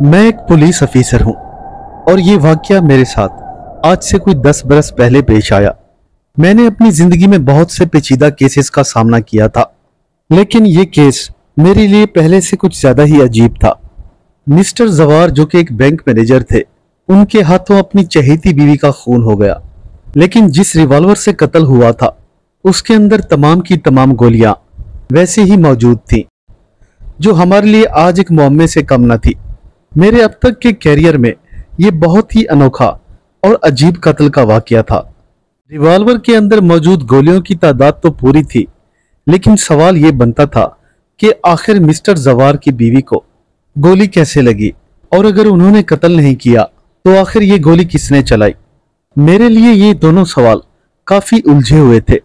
मैं एक police officer हूं और ये वाकया मेरे साथ आज से कोई 10 बरस पहले पेश आया। मैंने अपनी जिंदगी में बहुत से पेचीदा केसेस का सामना किया था, लेकिन ये केस मेरे लिए पहले से कुछ ज्यादा ही अजीब था। मिस्टर जवार, जो कि एक बैंक मैनेजर थे, उनके हाथों अपनी चहेती बीवी का खून हो गया। लेकिन जिस रिवॉल्वर से कत्ल हुआ था उसके अंदर तमाम की तमाम गोलियां वैसे ही मौजूद थीं, जो हमारे लिए आज एक मुअम्मे से कम न थी। मेरे अब तक के कैरियर में ये बहुत ही अनोखा और अजीब कत्ल का वाकया था। रिवॉल्वर के अंदर मौजूद गोलियों की तादाद तो पूरी थी, लेकिन सवाल ये बनता था कि आखिर मिस्टर जवार की बीवी को गोली कैसे लगी, और अगर उन्होंने कत्ल नहीं किया तो आखिर ये गोली किसने चलाई। मेरे लिए ये दोनों सवाल काफी उलझे हुए थे।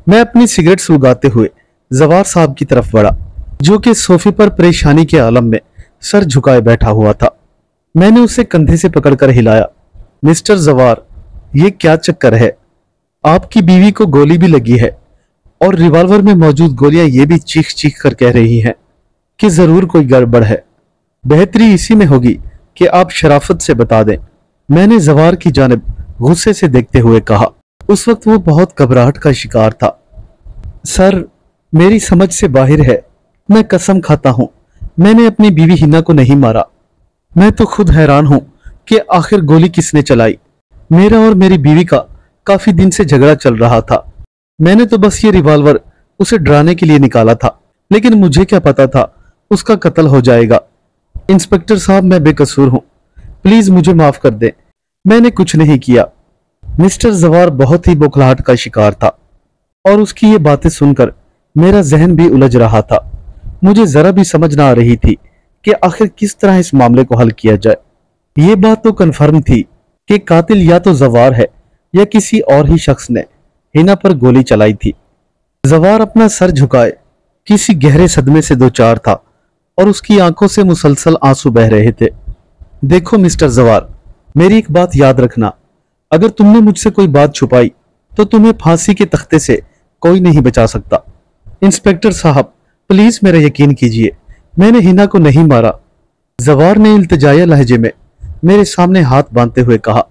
मैं अपनी सिगरेट सुलगाते हुए जवार साहब की तरफ बढ़ा, जो कि सोफे पर परेशानी के आलम में सर झुकाए बैठा हुआ था। मैंने उसे कंधे से पकड़कर हिलाया। मिस्टर जवार, ये क्या चक्कर है? आपकी बीवी को गोली भी लगी है और रिवॉल्वर में मौजूद गोलियां ये भी चीख चीख कर कह रही हैं कि जरूर कोई गड़बड़ है। बेहतरी इसी में होगी कि आप शराफत से बता दें। मैंने जवार की जानिब गुस्से से देखते हुए कहा। उस वक्त वो बहुत घबराहट का शिकार था। सर, मेरी समझ से बाहर है। मैं कसम खाता हूं, मैंने अपनी बीवी हिना को नहीं मारा। मैं तो खुद हैरान हूं कि आखिर गोली किसने चलाई। मेरा और मेरी बीवी का काफी दिन से झगड़ा चल रहा था। मैंने तो बस ये रिवॉल्वर उसे डराने के लिए निकाला था, लेकिन मुझे क्या पता था उसका कत्ल हो जाएगा। इंस्पेक्टर साहब, मैं बेकसूर हूं, प्लीज मुझे माफ कर दें, मैंने कुछ नहीं किया। मिस्टर जवार बहुत ही बौखलाहट का शिकार था और उसकी ये बातें सुनकर मेरा जहन भी उलझ रहा था। मुझे जरा भी समझ ना आ रही थी कि आखिर किस तरह इस मामले को हल किया जाए। ये बात तो कन्फर्म थी कि कातिल या तो जवार है या किसी और ही शख्स ने हिना पर गोली चलाई थी। जवार अपना सर झुकाए किसी गहरे सदमे से दो चार था और उसकी आंखों से मुसलसल आंसू बह रहे थे। देखो मिस्टर जवार, मेरी एक बात याद रखना, अगर तुमने मुझसे कोई बात छुपाई तो तुम्हें फांसी के तख्ते से कोई नहीं बचा सकता। इंस्पेक्टर साहब, प्लीज मेरा यकीन कीजिए, मैंने हिना को नहीं मारा। जवार ने इल्तिजाया लहजे में मेरे सामने हाथ बांधते हुए कहा।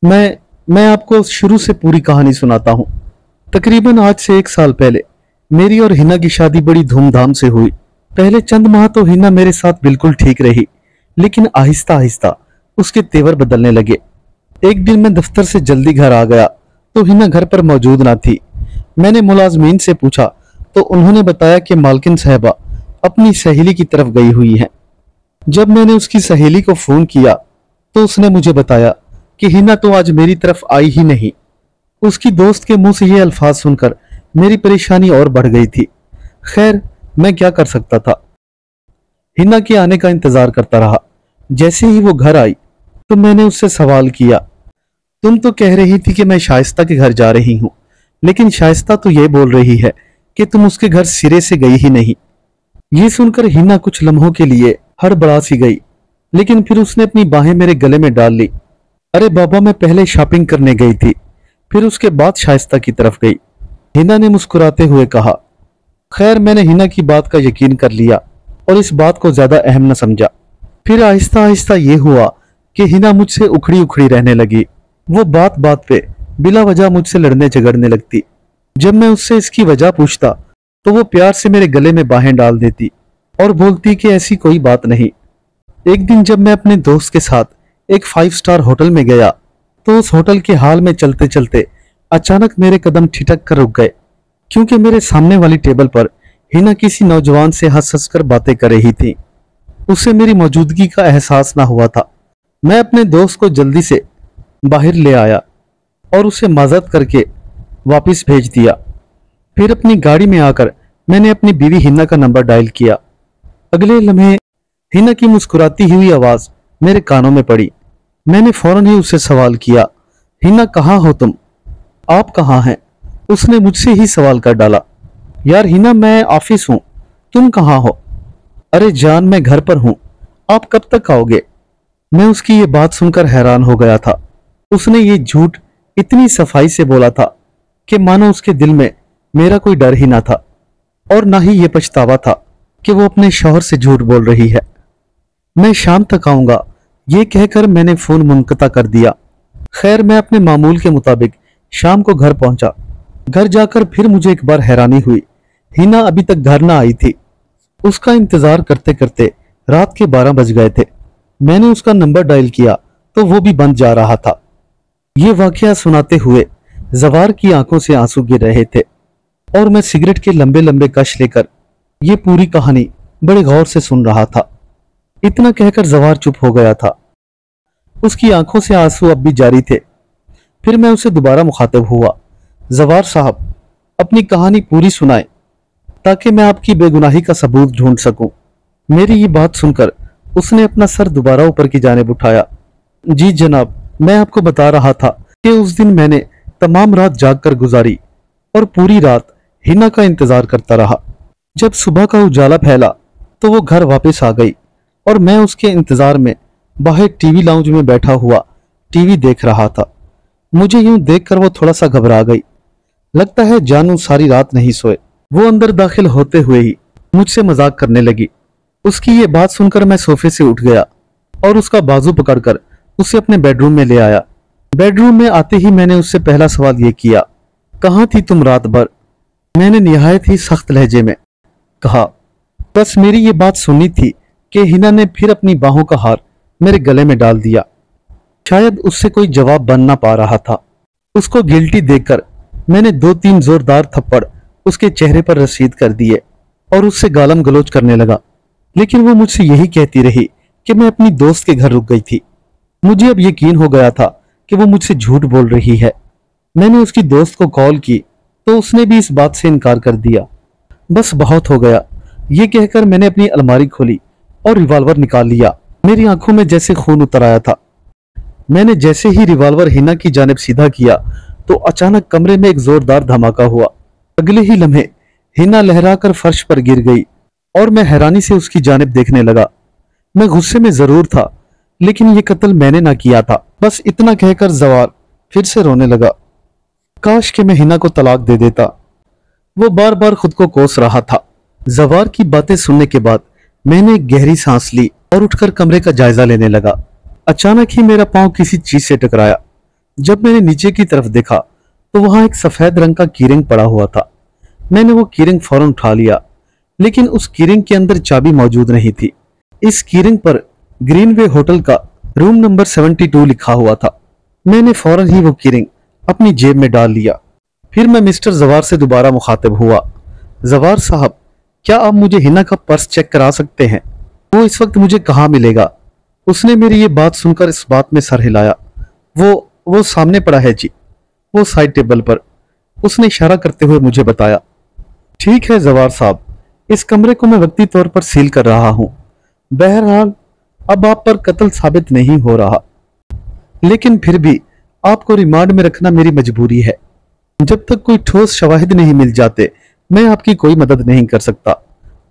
मैं आपको शुरू से पूरी कहानी सुनाता हूं। तकरीबन आज से 1 साल पहले मेरी और हिना की शादी बड़ी धूमधाम से हुई। पहले चंद माह तो हिना मेरे साथ बिल्कुल ठीक रही, लेकिन आहिस्ता आहिस्ता उसके तेवर बदलने लगे। एक दिन मैं दफ्तर से जल्दी घर आ गया तो हिना घर पर मौजूद ना थी। मैंने मुलाजमीन से पूछा तो उन्होंने बताया कि मालकिन साहबा अपनी सहेली की तरफ गई हुई हैं। जब मैंने उसकी सहेली को फोन किया तो उसने मुझे बताया कि हिना तो आज मेरी तरफ आई ही नहीं। उसकी दोस्त के मुंह से ये अल्फाज सुनकर मेरी परेशानी और बढ़ गई थी। खैर, मैं क्या कर सकता था। हिना के आने का इंतजार करता रहा। जैसे ही वो घर आई तो मैंने उससे सवाल किया, तुम तो कह रही थी कि मैं शाइस्ता के घर जा रही हूं, लेकिन शाइस्ता तो ये बोल रही है कि तुम उसके घर सिरे से गई ही नहीं। ये सुनकर हिना कुछ लम्हों के लिए हड़बड़ा सी गई, लेकिन फिर उसने अपनी बाहें मेरे गले में डाल ली। अरे बाबा, मैं पहले शॉपिंग करने गई थी, फिर उसके बाद शाइस्ता की तरफ गई, हिना ने मुस्कुराते हुए कहा। खैर, मैंने हिना की बात का यकीन कर लिया और इस बात को ज्यादा अहम न समझा। फिर आहिस्ता आहिस्ता ये हुआ कि हिना मुझसे उखड़ी उखड़ी रहने लगी। वो बात बात पे बिला वजह मुझसे लड़ने झगड़ने लगती। जब मैं उससे इसकी वजह पूछता तो वो प्यार से मेरे गले में बाहें डाल देती और बोलती कि ऐसी कोई बात नहीं। एक दिन जब मैं अपने दोस्त के साथ एक 5 स्टार होटल में गया तो उस होटल के हाल में चलते चलते अचानक मेरे कदम ठिठक कर रुक गए, क्योंकि मेरे सामने वाली टेबल पर हिना किसी नौजवान से हंस हंस कर बातें कर रही थी। उसे मेरी मौजूदगी का एहसास ना हुआ था। मैं अपने दोस्त को जल्दी से बाहर ले आया और उसे माजरत करके वापस भेज दिया। फिर अपनी गाड़ी में आकर मैंने अपनी बीवी हिना का नंबर डायल किया। अगले लम्हे हिना की मुस्कुराती हुई आवाज मेरे कानों में पड़ी। मैंने फौरन ही उससे सवाल किया, हिना कहाँ हो तुम? आप कहाँ हैं? उसने मुझसे ही सवाल कर डाला। यार हिना, मैं ऑफिस हूं, तुम कहाँ हो? अरे जान, मैं घर पर हूं, आप कब तक आओगे? मैं उसकी ये बात सुनकर हैरान हो गया था। उसने ये झूठ इतनी सफाई से बोला था कि मानो उसके दिल में मेरा कोई डर ही ना था और ना ही ये पछतावा था कि वो अपने शौहर से झूठ बोल रही है। मैं शाम तक आऊंगा, ये कहकर मैंने फोन मुनक़ता कर दिया। खैर, मैं अपने मामूल के मुताबिक शाम को घर पहुंचा। घर जाकर फिर मुझे एक बार हैरानी हुई, हिना अभी तक घर ना आई थी। उसका इंतजार करते करते रात के 12 बज गए थे। मैंने उसका नंबर डायल किया तो वो भी बंद जा रहा था। ये वाकया सुनाते हुए जवार की आंखों से आंसू गिर रहे थे और मैं सिगरेट के लंबे लंबे कश लेकर ये पूरी कहानी बड़े गौर से सुन रहा था। इतना कहकर जवार चुप हो गया था। उसकी आंखों से आंसू अब भी जारी थे। फिर मैं उसे दोबारा मुखातिब हुआ। जवार साहब, अपनी कहानी पूरी सुनाए ताकि मैं आपकी बेगुनाही का सबूत ढूंढ सकूं। मेरी ये बात सुनकर उसने अपना सर दोबारा ऊपर की जानिब उठाया। जी जनाब, मैं आपको बता रहा था कि उस दिन मैंने तमाम रात जाग कर गुजारी और पूरी रात हिना का इंतजार करता रहा। जब सुबह का उजाला फैला तो वो घर वापस आ गई और मैं उसके इंतजार में बाहर टीवी लाउंज में बैठा हुआ टीवी देख रहा था। मुझे यूं देखकर वो थोड़ा सा घबरा गई। लगता है जानू सारी रात नहीं सोए। वो अंदर दाखिल होते हुए ही मुझसे मजाक करने लगी। उसकी ये बात सुनकर मैं सोफे से उठ गया और उसका बाजू पकड़कर उसे अपने बेडरूम में ले आया। बेडरूम में आते ही मैंने उससे पहला सवाल ये किया, कहाँ थी तुम रात भर? मैंने निहायत ही सख्त लहजे में कहा, बस मेरी ये बात सुननी थी कि हिना ने फिर अपनी बाहों का हार मेरे गले में डाल दिया। शायद उससे कोई जवाब बन ना पा रहा था। उसको गिल्टी देखकर मैंने 2-3 जोरदार थप्पड़ उसके चेहरे पर रसीद कर दिए और उससे गालम गलोच करने लगा। लेकिन वो मुझसे यही कहती रही कि मैं अपनी दोस्त के घर रुक गई थी। मुझे अब यकीन हो गया था कि वो मुझसे झूठ बोल रही है। मैंने उसकी दोस्त को कॉल की तो उसने भी इस बात से इनकार कर दिया। बस बहुत हो गया, ये कहकर मैंने अपनी अलमारी खोली और रिवॉल्वर निकाल लिया। मेरी आंखों में जैसे खून उतर आया था। मैंने जैसे ही रिवॉल्वर हिना की जानिब सीधा किया तो अचानक कमरे में एक जोरदार धमाका हुआ। अगले ही लम्हे हिना लहराकर फर्श पर गिर गई और मैं हैरानी से उसकी जानिब देखने लगा। मैं गुस्से में जरूर था, लेकिन ये कत्ल मैंने ना किया था। बस इतना कहकर जवार फिर से रोने लगा। काश कि मैं हिना को तलाक दे देता। वो बार बार खुद को कोस रहा था। जवार की बातें सुनने के बाद मैंने एक गहरी सांस ली और उठकर कमरे का जायजा लेने लगा। अचानक ही मेरा पांव किसी चीज से टकराया। जब मैंने नीचे की तरफ देखा तो वहां एक सफेद रंग का कीरिंग पड़ा हुआ था। मैंने वो कीरिंग फौरन उठा लिया, लेकिन उस कीरिंग के अंदर चाबी मौजूद नहीं थी। इस कीरिंग पर ग्रीनवे होटल का रूम नंबर 72 लिखा हुआ था। मैंने फौरन ही वो कीरिंग अपनी जेब में डाल लिया। फिर मैं मिस्टर जवार से दोबारा मुखातिब हुआ। जवार साहब, क्या आप मुझे हिना का पर्स चेक करा सकते हैं? वो इस वक्त मुझे कहाँ मिलेगा? उसने मेरी ये बात सुनकर इस बात में सर हिलाया। वो सामने पड़ा है जी, वो साइड टेबल पर, उसने इशारा करते हुए मुझे बताया। ठीक है जवार साहब, इस कमरे को मैं वक्ती तौर पर सील कर रहा हूं। बहरहाल अब आप पर कत्ल साबित नहीं हो रहा, लेकिन फिर भी आपको रिमांड में रखना मेरी मजबूरी है। जब तक कोई ठोस शवाहिद नहीं मिल जाते मैं आपकी कोई मदद नहीं कर सकता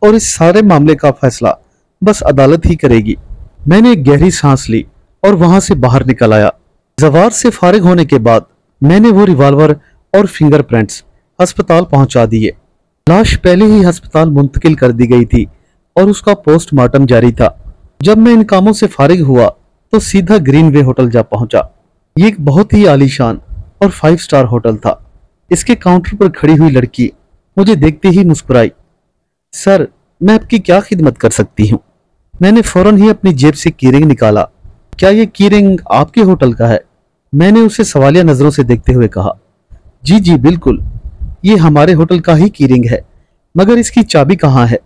और इस सारे मामले का फैसला बस अदालत ही करेगी। मैंने एक गहरी सांस ली और वहां से बाहर निकल आया। जवार से फारिग होने के बाद मैंने वो रिवॉल्वर और फिंगरप्रिंट्स अस्पताल पहुंचा दिए। लाश पहले ही अस्पताल मुंतकिल कर दी गई थी और उसका पोस्टमार्टम जारी था। जब मैं इन कामों से फारिग हुआ तो सीधा ग्रीनवे होटल जा पहुंचा। ये एक बहुत ही आलीशान और 5 स्टार होटल था। इसके काउंटर पर खड़ी हुई लड़की मुझे देखते ही मुस्कुराई। सर, मैं आपकी क्या खिदमत कर सकती हूँ? मैंने फौरन ही अपनी जेब से कीरिंग निकाला। क्या ये कीरिंग आपके होटल का है? मैंने उसे सवालिया नजरों से देखते हुए कहा। जी जी बिल्कुल, ये हमारे होटल का ही कीरिंग है, मगर इसकी चाबी कहाँ है?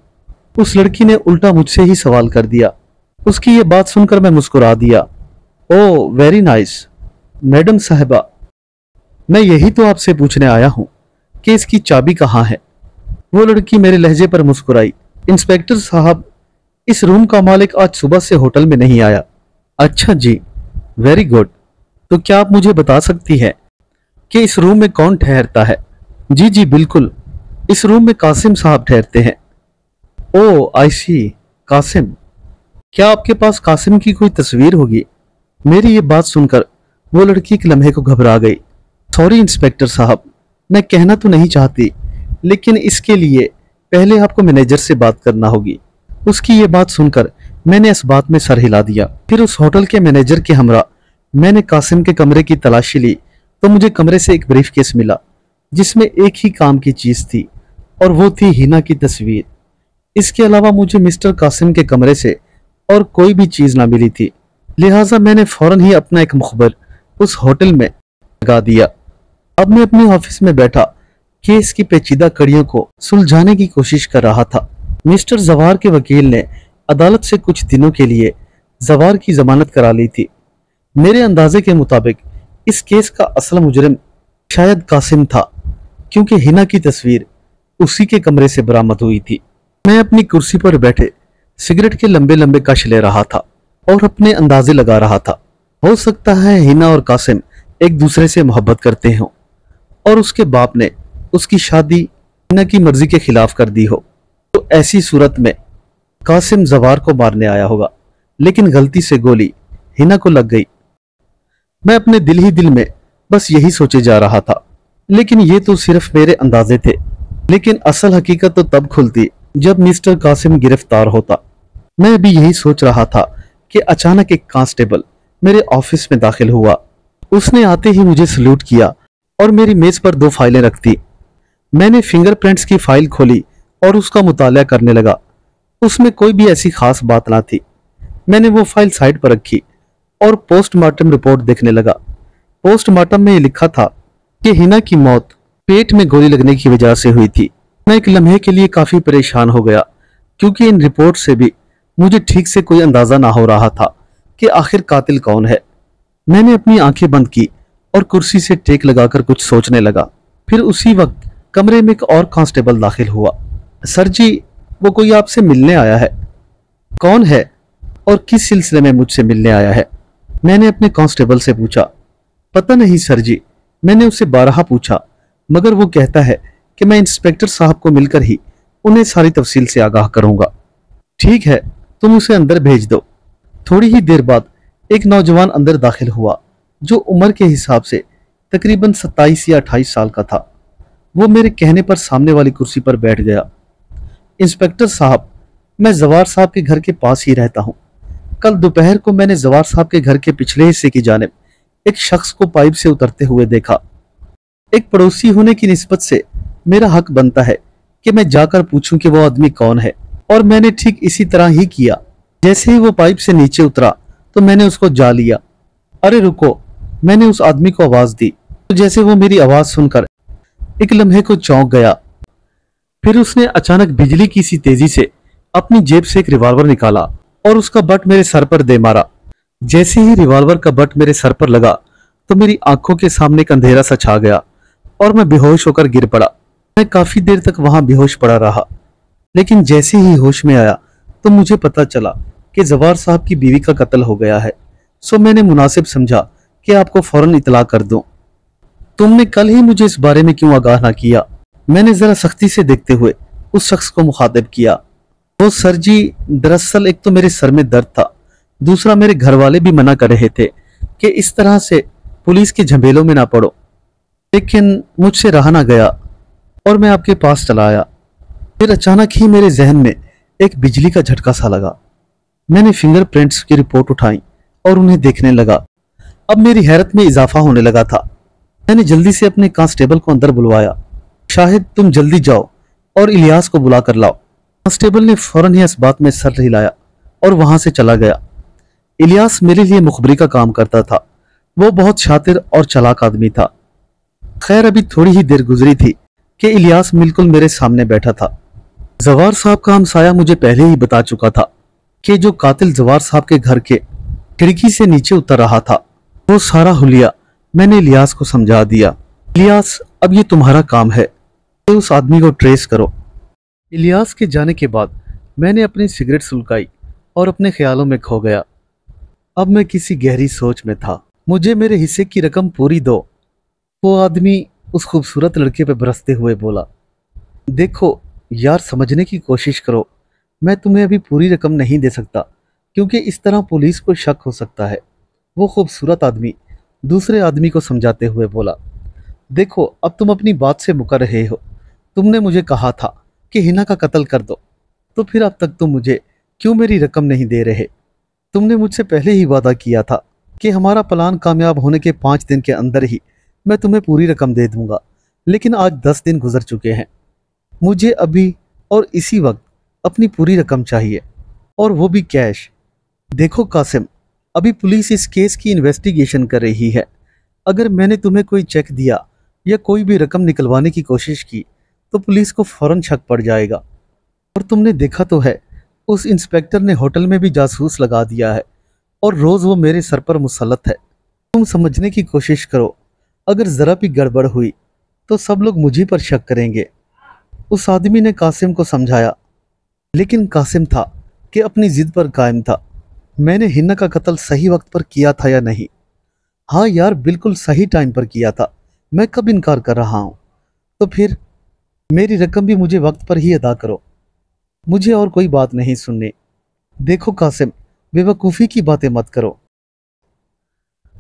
उस लड़की ने उल्टा मुझसे ही सवाल कर दिया। उसकी ये बात सुनकर मैं मुस्कुरा दिया। ओह वेरी नाइस मैडम साहिबा, मैं यही तो आपसे पूछने आया हूँ कि इसकी चाबी कहाँ है। वो लड़की मेरे लहजे पर मुस्कुराई। इंस्पेक्टर साहब, इस रूम का मालिक आज सुबह से होटल में नहीं आया। अच्छा जी, वेरी गुड। तो क्या आप मुझे बता सकती है कि इस रूम में कौन ठहरता है? जी जी बिल्कुल, इस रूम में कासिम साहब ठहरते हैं। ओह आई सी, कासिम। क्या आपके पास कासिम की कोई तस्वीर होगी? मेरी ये बात सुनकर वो लड़की एक लम्हे को घबरा गई। सॉरी इंस्पेक्टर साहब, मैं कहना तो नहीं चाहती, लेकिन इसके लिए पहले आपको मैनेजर से बात करना होगी। उसकी ये बात सुनकर میں نے اس بات میں سر ہلا دیا۔ پھر اس ہوٹل کے مینیجر کے ہمراہ میں نے قاسم کے کمرے کی تلاشی لی تو مجھے کمرے سے ایک بریف کیس ملا جس میں ایک ہی کام کی چیز تھی اور وہ تھی ہینا کی تصویر۔ اس کے علاوہ مجھے مسٹر قاسم کے کمرے سے اور کوئی بھی چیز نہ ملی تھی، لہٰذا میں نے فوراً ہی اپنا ایک مخبر اس ہوٹل میں لگا دیا۔ اب میں اپنے آفس میں بیٹھا کیس کی پیچیدہ کڑیوں کو سلجھانے کی کوشش کر رہا تھا۔ مسٹر زوار کے وکیل نے عدالت سے کچھ دنوں کے لیے زوار کی ضمانت کرا لی تھی۔ میرے اندازے کے مطابق اس کیس کا اصل مجرم شاید قاسم تھا، کیونکہ ہینا کی تصویر اسی کے کمرے سے برآمد ہوئی تھی۔ میں اپنی کرسی پر بیٹھے سگریٹ کے لمبے لمبے کش لے رہا تھا اور اپنے اندازے لگا رہا تھا۔ ہو سکتا ہے ہینا اور قاسم ایک دوسرے سے محبت کرتے ہوں اور اس کے باپ نے اس کی شادی ہینا کی مرضی کے خلاف کر دی ہو، تو ایسی صورت میں قاسم زوار کو مارنے آیا ہوگا، لیکن غلطی سے گولی ہینا کو لگ گئی۔ میں اپنے دل ہی دل میں بس یہی سوچے جا رہا تھا، لیکن یہ تو صرف میرے اندازے تھے۔ لیکن اصل حقیقت تو تب کھلتی جب مسٹر قاسم گرفتار ہوتا۔ میں ابھی یہی سوچ رہا تھا کہ اچانک ایک کانسٹیبل میرے آفس میں داخل ہوا۔ اس نے آتے ہی مجھے سلوٹ کیا اور میری میز پر 2 فائلیں رکھ دی۔ میں نے فنگر پرنٹس کی فائل کھولی اور اس کا مطالعہ کرنے لگا۔ اس میں کوئی بھی ایسی خاص بات نہ تھی۔ میں نے وہ فائل سائڈ پر رکھی اور پوسٹ مارٹم رپورٹ دیکھنے لگا۔ پوسٹ مارٹم میں یہ لکھا تھا کہ ہینا کی موت پیٹ میں گولی لگنے کی وجہ سے ہوئی تھی۔ میں ایک لمحے کے لیے کافی پریشان ہو گیا، کیونکہ ان رپورٹ سے بھی مجھے ٹھیک سے کوئی اندازہ نہ ہو رہا تھا کہ آخر قاتل کون ہے۔ میں نے اپنی آنکھیں بند کی اور کرسی سے ٹیک لگا کر کچھ سوچنے لگا۔ پھر اسی وقت کمرے میں ایک اور کانسٹیبل داخل ہوا۔ سر جی، وہ کوئی آپ سے ملنے آیا ہے۔ کون ہے اور کس سلسلے میں مجھ سے ملنے آیا ہے؟ میں نے اپنے کانسٹیبل سے پوچھا۔ پتہ نہیں سر جی، میں نے اسے بارہا پوچھا، مگر وہ کہتا ہے کہ میں انسپیکٹر صاحب کو مل کر ہی انہیں ساری تفصیل سے آگاہ کروں گا۔ ٹھیک ہے، تم اسے اندر بھیج دو۔ تھوڑی ہی دیر بعد ایک نوجوان اندر داخل ہوا جو عمر کے حساب سے تقریباً 27 یا 28 سال کا تھا۔ وہ میرے کہنے پر سامنے والی کرسی پر بیٹھ گیا۔ انسپیکٹر صاحب، میں زوار صاحب کے گھر کے پاس ہی رہتا ہوں۔ کل دوپہر کو میں نے زوار صاحب کے گھر کے پچھلے حصے کی جانب ایک شخص کو پائپ سے اترتے ہوئے دیکھا۔ ایک پڑوسی ہونے کی نسبت سے میرا حق بنتا ہے کہ میں جا کر پوچھوں کہ وہ آدمی کون ہے، اور میں نے ٹھیک اسی طرح ہی کیا۔ جیسے ہی وہ پائپ سے نیچے اترا تو میں نے اس کو جا لیا۔ ارے رکو، میں نے اس آدمی کو آواز دی تو جیسے وہ میری آواز سن کر ایک لمحے کو چونک گیا۔ پھر اس نے اچانک بجلی کی سی تیزی سے اپنی جیب سے ایک ریوالور نکالا اور اس کا بٹ میرے سر پر دے مارا۔ جیسے ہی ریوالور کا بٹ میرے سر پر لگا تو میری آنکھوں کے سامنے ایک اندھیرا سا چھا گیا اور میں بے ہوش ہو کر گر پڑا۔ میں کافی دیر تک وہاں بے ہوش پڑا رہا، لیکن جیسے ہی ہوش میں آیا تو مجھے پتا چلا کہ زوار صاحب کی بیوی کا قتل ہو گیا ہے۔ سو میں نے مناسب سمجھا کہ آپ کو فوراً اطلاع کر دوں۔ تم نے کل ہی مجھے اس بارے میں کیوں آگاہ نہ کیا؟ میں نے ذرا سختی سے دیکھتے ہوئے اس شخص کو مخاطب کیا۔ وہ سر جی، دراصل ایک تو میرے سر میں درد تھا، دوسرا میرے گھر والے بھی منع کر رہے تھے کہ اس طرح سے پولیس کے جھمیلوں میں نہ پڑو، لیکن مجھ سے رہا نہ گیا اور میں آپ کے پاس چلا آیا۔ پھر اچانک ہی میرے ذہن میں ایک بجلی کا جھٹکا سا لگا۔ میں نے فنگر پرنٹس کی رپورٹ اٹھائی اور انہیں دیکھنے لگا۔ اب میری حیرت میں اضافہ ہونے لگا تھا۔ میں نے جلدی سے اپنے کانسٹیبل کو اندر بلوایا۔ شاہد، تم جلدی جاؤ اور الیاس کو بلا کر لاؤ۔ کانسٹیبل نے فوراً ہی اس بات میں سر ہلایا اور وہاں سے چلا گیا۔ الیاس میرے لیے مخبری کا کام کرتا تھا۔ وہ بہت شاطر اور چلاک آدمی تھا۔ خیر، ابھی تھوڑی ہی دیر گزری تھی کہ الیاس بالکل میرے سامنے بیٹھا تھا۔ زوار صاحب کا ہمسایہ مجھے پہلے ہی بتا چکا تھا کہ جو قاتل زوار صاحب کے گھر کے کھڑکی سے نیچے اتر رہا تھا وہ سارا حلیہ میں نے الیاس کو سمجھا دیا۔ الیاس، اب یہ تمہارا کام ہے کہ اس آدمی کو ٹریس کرو۔ الیاس کے جانے کے بعد میں نے اپنی سگریٹ سلگائی اور اپنے خیالوں میں کھو گیا۔ اب میں کسی گہری سوچ میں تھا۔ مجھے میرے حصے کی رقم پوری دو، وہ آدمی اس خوبصورت لڑکے پہ برستے ہوئے بولا۔ دیکھو یار، سمجھنے کی کوشش کرو، میں تمہیں ابھی پوری رقم نہیں دے سکتا کیونکہ اس طرح پولیس کو شک ہو سکتا ہے۔ وہ خوبصورت آدمی دوسرے آدمی کو سمجھاتے ہوئے بولا۔ دیکھو، اب تم اپنی بات سے مکر رہے ہو۔ تم نے مجھے کہا تھا کہ ہینا کا قتل کر دو، تو پھر اب تک تم مجھے क्यों मेरी रकम नहीं दे रहे? तुमने मुझसे पहले ही वादा किया था कि हमारा प्लान कामयाब होने के 5 दिन के अंदर ही मैं तुम्हें पूरी रकम दे दूंगा, लेकिन आज 10 दिन गुजर चुके हैं। मुझे अभी और इसी वक्त अपनी पूरी रकम चाहिए, और वो भी कैश। देखो कासिम, अभी पुलिस इस केस की इन्वेस्टिगेशन कर रही है। अगर मैंने तुम्हें कोई चेक दिया या कोई भी रकम निकलवाने की कोशिश की तो पुलिस को फौरन शक पड़ जाएगा। और तुमने देखा तो है, उस इंस्पेक्टर ने होटल में भी जासूस लगा दिया है और रोज वो मेरे सर पर मुसल्लत है। तुम समझने की कोशिश करो, अगर जरा भी गड़बड़ हुई तो सब लोग मुझी पर शक करेंगे। उस आदमी ने कासिम को समझाया, लेकिन कासिम था कि अपनी जिद पर कायम था। मैंने हिना का कत्ल सही वक्त पर किया था या नहीं? हाँ यार, बिल्कुल सही टाइम पर किया था। मैं कब इनकार कर रहा हूँ? तो फिर मेरी रकम भी मुझे वक्त पर ही अदा करो। मुझे और कोई बात नहीं सुननी। देखो कासिम, बेवकूफ़ी की बातें मत करो।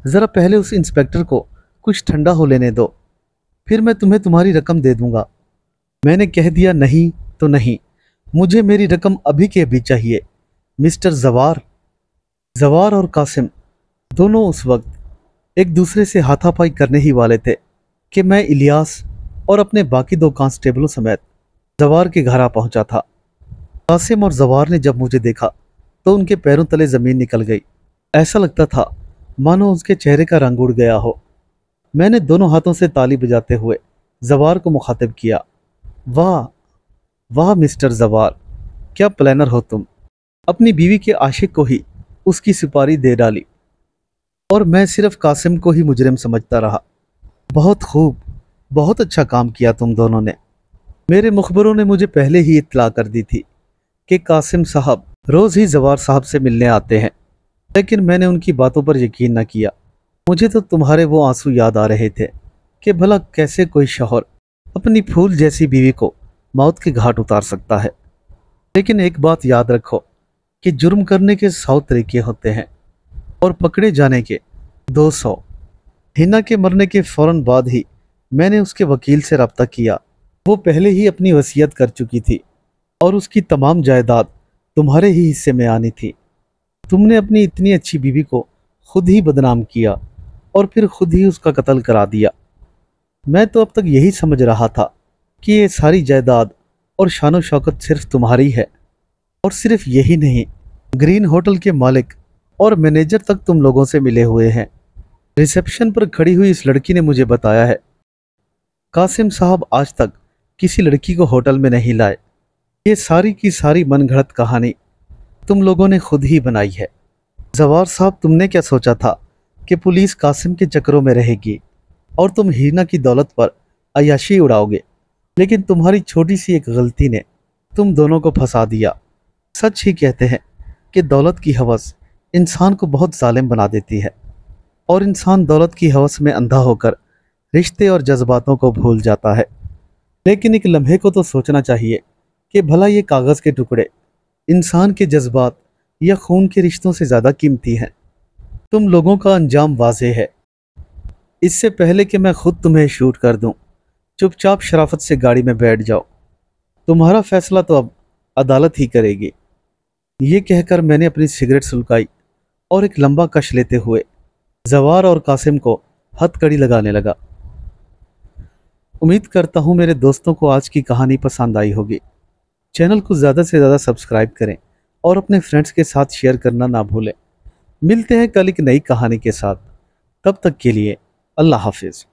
ज़रा पहले उस इंस्पेक्टर को कुछ ठंडा हो लेने दो, फिर मैं तुम्हें तुम्हारी रकम दे दूंगा। मैंने कह दिया नहीं तो नहीं, मुझे मेरी रकम अभी के अभी चाहिए। मिस्टर जवार। जवार और कासिम दोनों उस वक्त एक दूसरे से हाथापाई करने ही वाले थे कि मैं इलियास और अपने बाकी 2 कांस्टेबलों समेत जवार के घर आ पहुंचा था। कासिम और जवार ने जब मुझे देखा तो उनके पैरों तले ज़मीन निकल गई। ऐसा लगता था मानो उसके चेहरे का रंग उड़ गया हो। मैंने दोनों हाथों से ताली बजाते हुए जवार को मुखातिब किया। वाह वाह मिस्टर जवार, क्या प्लानर हो तुम। अपनी बीवी के आशिक को ही उसकी सुपारी दे डाली और मैं सिर्फ कासिम को ही मुजरिम समझता रहा। बहुत खूब, बहुत अच्छा काम किया तुम दोनों ने। मेरे मुखबरों ने मुझे पहले ही इत्तला कर दी थी कि कासिम साहब रोज ही जवार साहब से मिलने आते हैं, लेकिन मैंने उनकी बातों पर यकीन न किया। मुझे तो तुम्हारे वो आंसू याद आ रहे थे कि भला कैसे कोई शौहर अपनी फूल जैसी बीवी को मौत के घाट उतार सकता है। लेकिन एक बात याद रखो कि जुर्म करने के 100 तरीके होते हैं और पकड़े जाने के 200। हिना के मरने के फौरन बाद ही मैंने उसके वकील से रब्ता किया। वो पहले ही अपनी वसीयत कर चुकी थी और उसकी तमाम जायदाद तुम्हारे ही हिस्से में आनी थी। तुमने अपनी इतनी अच्छी बीवी को खुद ही बदनाम किया और फिर खुद ही उसका कत्ल करा दिया। मैं तो अब तक यही समझ रहा था कि ये सारी जायदाद और शानो शौकत सिर्फ तुम्हारी है, और सिर्फ यही नहीं, ग्रीन होटल के मालिक और मैनेजर तक तुम लोगों से मिले हुए हैं। रिसेप्शन पर खड़ी हुई इस लड़की ने मुझे बताया है कासिम साहब आज तक किसी लड़की को होटल में नहीं लाए। ये सारी की सारी मनगढ़ंत कहानी तुम लोगों ने खुद ही बनाई है। जवार साहब, तुमने क्या सोचा था कि पुलिस कासिम के चक्करों में रहेगी और तुम हीना की दौलत पर अय्याशी उड़ाओगे, लेकिन तुम्हारी छोटी सी एक गलती ने तुम दोनों को फंसा दिया। सच ही कहते हैं कि दौलत की हवस इंसान को बहुत जालिम बना देती है और इंसान दौलत की हवस में अंधा होकर रिश्ते और जज्बातों को भूल जाता है। लेकिन एक लम्हे को तो सोचना चाहिए कि भला ये कागज़ के टुकड़े इंसान के जज्बात या खून के रिश्तों से ज़्यादा कीमती हैं। तुम लोगों का अंजाम वाज़ेह है। इससे पहले कि मैं खुद तुम्हें शूट कर दूं, चुपचाप शराफत से गाड़ी में बैठ जाओ। तुम्हारा फैसला तो अब अदालत ही करेगी। ये कहकर मैंने अपनी सिगरेट सुलगाई और एक लंबा कश लेते हुए जवार और कासिम को हथकड़ी लगाने लगा। उम्मीद करता हूँ मेरे दोस्तों को आज की कहानी पसंद आई होगी। चैनल को ज़्यादा से ज़्यादा सब्सक्राइब करें और अपने फ्रेंड्स के साथ शेयर करना ना भूलें। मिलते हैं कल एक नई कहानी के साथ। तब तक के लिए अल्लाह हाफिज़।